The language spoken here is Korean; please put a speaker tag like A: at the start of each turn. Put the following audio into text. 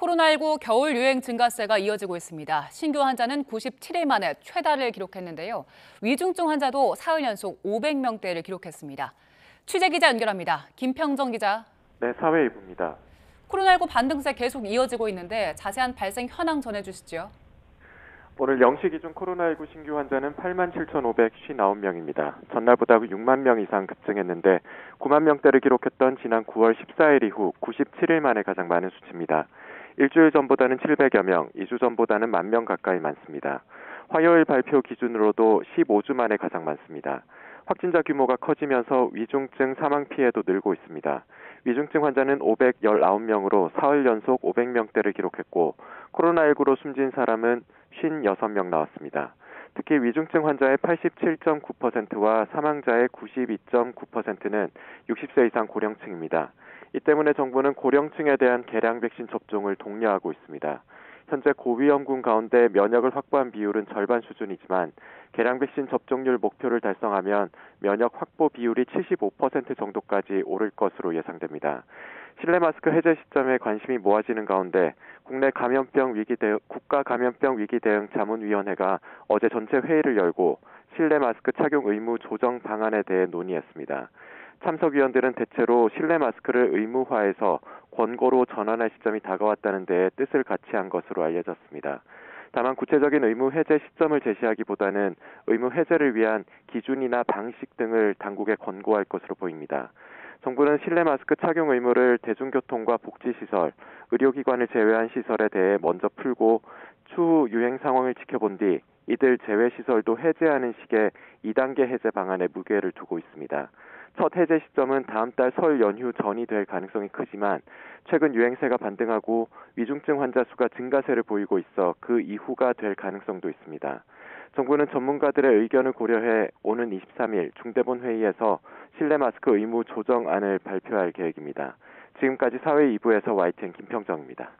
A: 코로나19 겨울 유행 증가세가 이어지고 있습니다. 신규 환자는 97일 만에 최다를 기록했는데요. 위중증 환자도 사흘 연속 500명대를 기록했습니다. 취재기자 연결합니다. 김평정 기자.
B: 네, 사회일부입니다.
A: 코로나19 반등세 계속 이어지고 있는데 자세한 발생 현황 전해주시죠.
B: 오늘 0시 기준 코로나19 신규 환자는 87,559명입니다. 전날보다 6만 명 이상 급증했는데 9만 명대를 기록했던 지난 9월 14일 이후 97일 만에 가장 많은 수치입니다. 일주일 전보다는 700여 명, 2주 전보다는 1만 명 가까이 많습니다. 화요일 발표 기준으로도 15주 만에 가장 많습니다. 확진자 규모가 커지면서 위중증 사망 피해도 늘고 있습니다. 위중증 환자는 519명으로 사흘 연속 500명대를 기록했고 코로나19로 숨진 사람은 56명 나왔습니다. 특히 위중증 환자의 87.9%와 사망자의 92.9%는 60세 이상 고령층입니다. 이 때문에 정부는 고령층에 대한 개량 백신 접종을 독려하고 있습니다. 현재 고위험군 가운데 면역을 확보한 비율은 절반 수준이지만 개량 백신 접종률 목표를 달성하면 면역 확보 비율이 75% 정도까지 오를 것으로 예상됩니다. 실내 마스크 해제 시점에 관심이 모아지는 가운데 국가 감염병 위기 대응 자문위원회가 어제 전체 회의를 열고 실내 마스크 착용 의무 조정 방안에 대해 논의했습니다. 참석위원들은 대체로 실내 마스크를 의무화해서 권고로 전환할 시점이 다가왔다는 데 뜻을 같이 한 것으로 알려졌습니다. 다만 구체적인 의무 해제 시점을 제시하기보다는 의무 해제를 위한 기준이나 방식 등을 당국에 권고할 것으로 보입니다. 정부는 실내 마스크 착용 의무를 대중교통과 복지시설, 의료기관을 제외한 시설에 대해 먼저 풀고 추후 유행 상황을 지켜본 뒤 이들 제외 시설도 해제하는 식의 2단계 해제 방안에 무게를 두고 있습니다. 첫 해제 시점은 다음 달 설 연휴 전이 될 가능성이 크지만 최근 유행세가 반등하고 위중증 환자 수가 증가세를 보이고 있어 그 이후가 될 가능성도 있습니다. 정부는 전문가들의 의견을 고려해 오는 23일 중대본 회의에서 실내 마스크 의무 조정안을 발표할 계획입니다. 지금까지 사회 2부에서 YTN 김평정입니다.